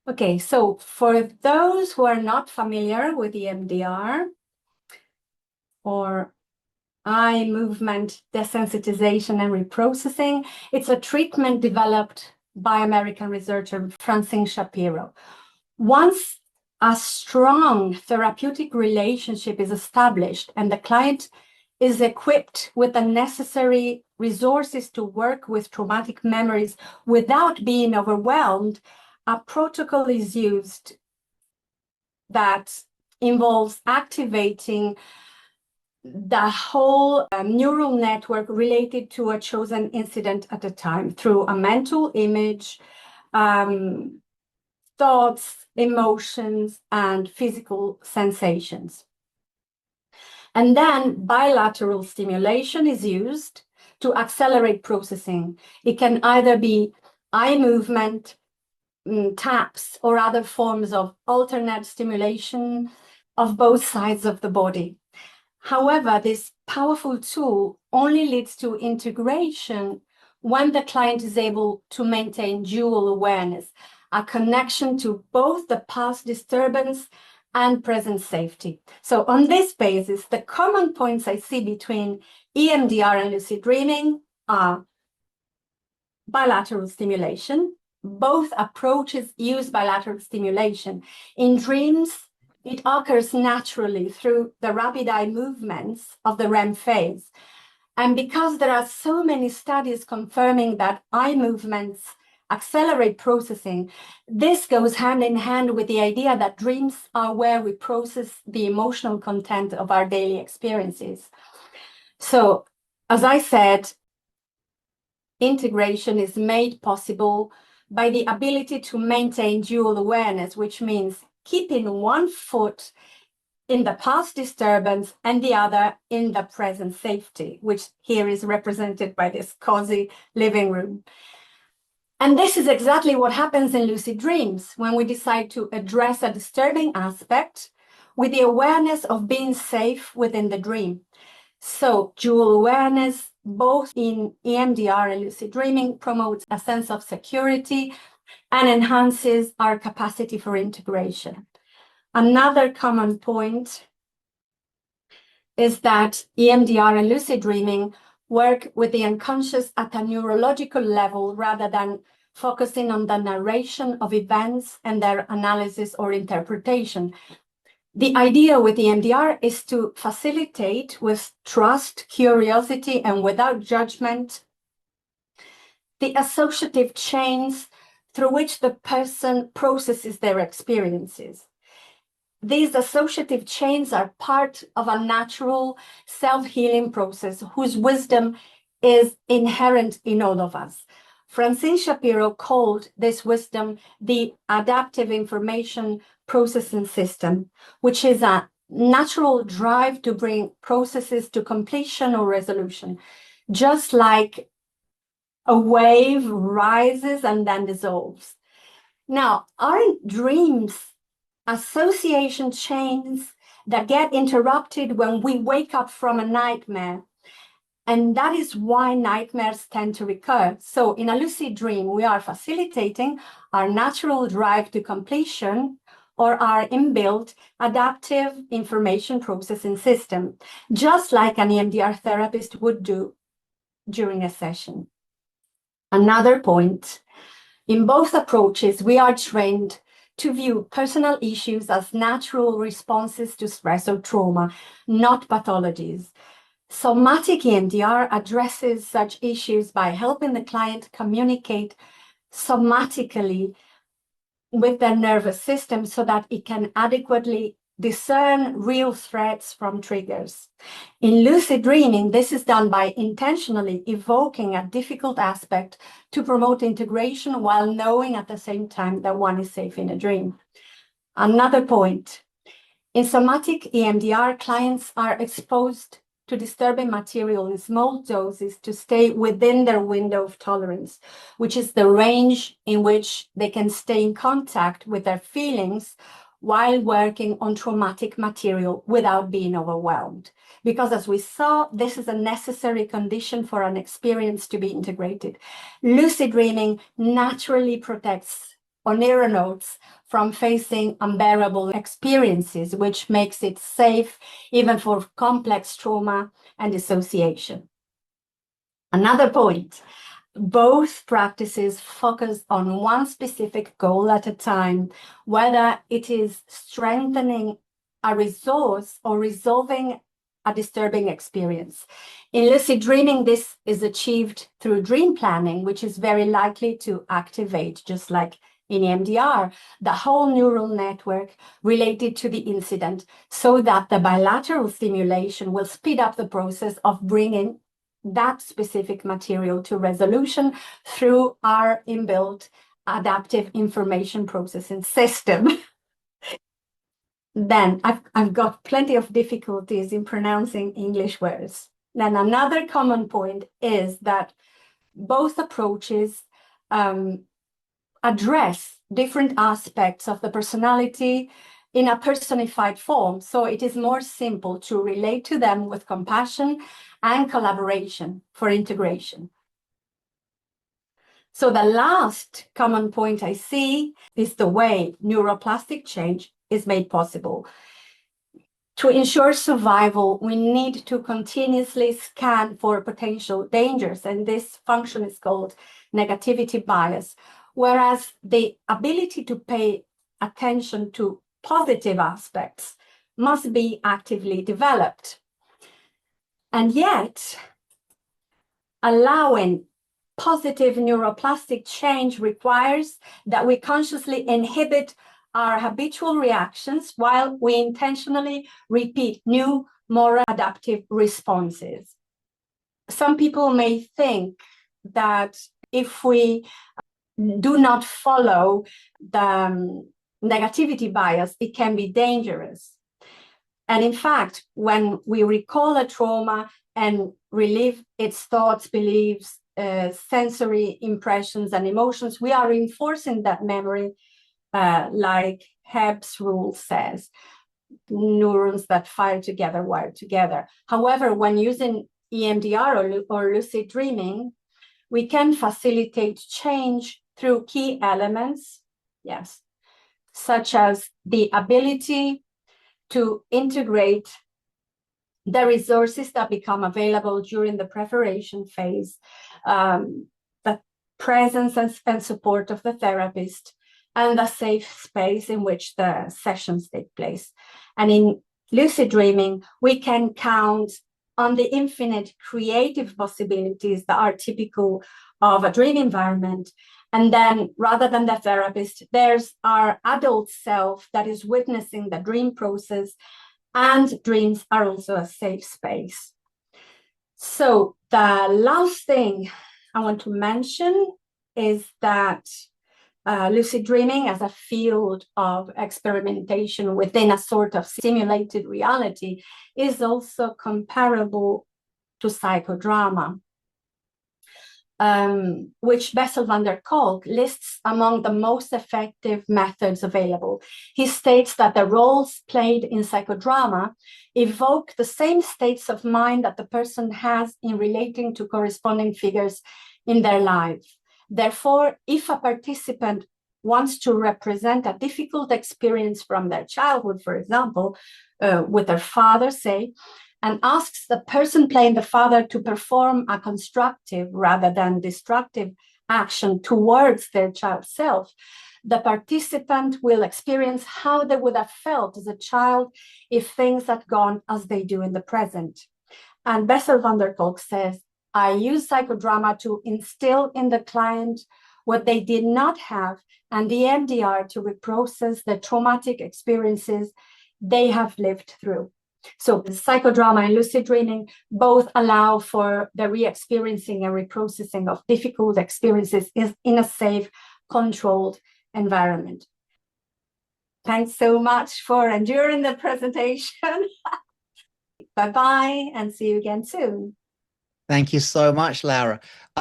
Okay, so for those who are not familiar with EMDR or eye movement desensitization and reprocessing, it's a treatment developed by American researcher Francine Shapiro. Once a strong therapeutic relationship is established and the client is equipped with the necessary resources to work with traumatic memories without being overwhelmed, a protocol is used that involves activating the whole neural network related to a chosen incident at a time through a mental image, thoughts, emotions, and physical sensations. And then bilateral stimulation is used to accelerate processing. It can either be eye movement, taps, or other forms of alternate stimulation of both sides of the body. However, this powerful tool only leads to integration when the client is able to maintain dual awareness, a connection to both the past disturbance and present safety. So on this basis, the common points I see between EMDR and lucid dreaming are bilateral stimulation. Both approaches use bilateral stimulation. In dreams, it occurs naturally through the rapid eye movements of the REM phase. And because there are so many studies confirming that eye movements accelerate processing, this goes hand in hand with the idea that dreams are where we process the emotional content of our daily experiences. So, as I said, integration is made possible by the ability to maintain dual awareness, which means keeping one foot in the past disturbance and the other in the present safety, which here is represented by this cozy living room. And this is exactly what happens in lucid dreams when we decide to address a disturbing aspect with the awareness of being safe within the dream. So dual awareness, both in EMDR and lucid dreaming, promotes a sense of security and enhances our capacity for integration. Another common point is that EMDR and lucid dreaming work with the unconscious at a neurological level rather than focusing on the narration of events and their analysis or interpretation. The idea with EMDR is to facilitate with trust, curiosity, and without judgment, the associative chains through which the person processes their experiences. These associative chains are part of a natural self-healing process whose wisdom is inherent in all of us. Francine Shapiro called this wisdom the adaptive information processing system, which is a natural drive to bring processes to completion or resolution, just like a wave rises and then dissolves. Now, aren't dreams association chains that get interrupted when we wake up from a nightmare? And that is why nightmares tend to recur. So in a lucid dream, we are facilitating our natural drive to completion or our inbuilt adaptive information processing system, just like an EMDR therapist would do during a session. Another point, in both approaches, we are trained to view personal issues as natural responses to stress or trauma, not pathologies. Somatic EMDR addresses such issues by helping the client communicate somatically with their nervous system so that it can adequately discern real threats from triggers. In lucid dreaming, this is done by intentionally evoking a difficult aspect to promote integration while knowing at the same time that one is safe in a dream. Another point, in somatic EMDR, clients are exposed to disturbing material in small doses to stay within their window of tolerance, which is the range in which they can stay in contact with their feelings while working on traumatic material without being overwhelmed. Because as we saw, this is a necessary condition for an experience to be integrated. Lucid dreaming naturally protects our neural nodes from facing unbearable experiences, which makes it safe even for complex trauma and dissociation. Another point, both practices focus on one specific goal at a time, whether it is strengthening a resource or resolving a disturbing experience. In lucid dreaming, this is achieved through dream planning, which is very likely to activate, just like in EMDR, the whole neural network related to the incident, so that the bilateral stimulation will speed up the process of bringing that specific material to resolution through our inbuilt adaptive information processing system. Then I've got plenty of difficulties in pronouncing English words. Then another common point is that both approaches address different aspects of the personality in a personified form. So it is more simple to relate to them with compassion and collaboration for integration. So the last common point I see is the way neuroplastic change is made possible. To ensure survival, we need to continuously scan for potential dangers, and this function is called negativity bias, whereas the ability to pay attention to positive aspects must be actively developed. And yet, allowing positive neuroplastic change requires that we consciously inhibit our habitual reactions while we intentionally repeat new, more adaptive responses. Some people may think that if we do not follow the negativity bias, it can be dangerous. And in fact, when we recall a trauma and relive its thoughts, beliefs, sensory impressions, and emotions, we are reinforcing that memory, like Hebb's rule says, neurons that fire together wire together. However, when using EMDR or lucid dreaming, we can facilitate change through key elements, yes, such as the ability to integrate the resources that become available during the preparation phase, the presence and support of the therapist, and the safe space in which the sessions take place. And in lucid dreaming, we can count on the infinite creative possibilities that are typical of a dream environment. And then, rather than the therapist, there's our adult self that is witnessing the dream process, and dreams are also a safe space. So the last thing I want to mention is that lucid dreaming as a field of experimentation within a sort of simulated reality is also comparable to psychodrama, which Bessel van der Kolk lists among the most effective methods available. He states that the roles played in psychodrama evoke the same states of mind that the person has in relating to corresponding figures in their life. Therefore, if a participant wants to represent a difficult experience from their childhood, for example, with their father, say, and asks the person playing the father to perform a constructive rather than destructive action towards their child self, the participant will experience how they would have felt as a child if things had gone as they do in the present. And Bessel van der Kolk says, I use psychodrama to instill in the client what they did not have, and the EMDR to reprocess the traumatic experiences they have lived through. So psychodrama and lucid dreaming both allow for the re-experiencing and reprocessing of difficult experiences in a safe, controlled environment. Thanks so much for enduring the presentation. Bye-bye, and see you again soon. Thank you so much, Laura.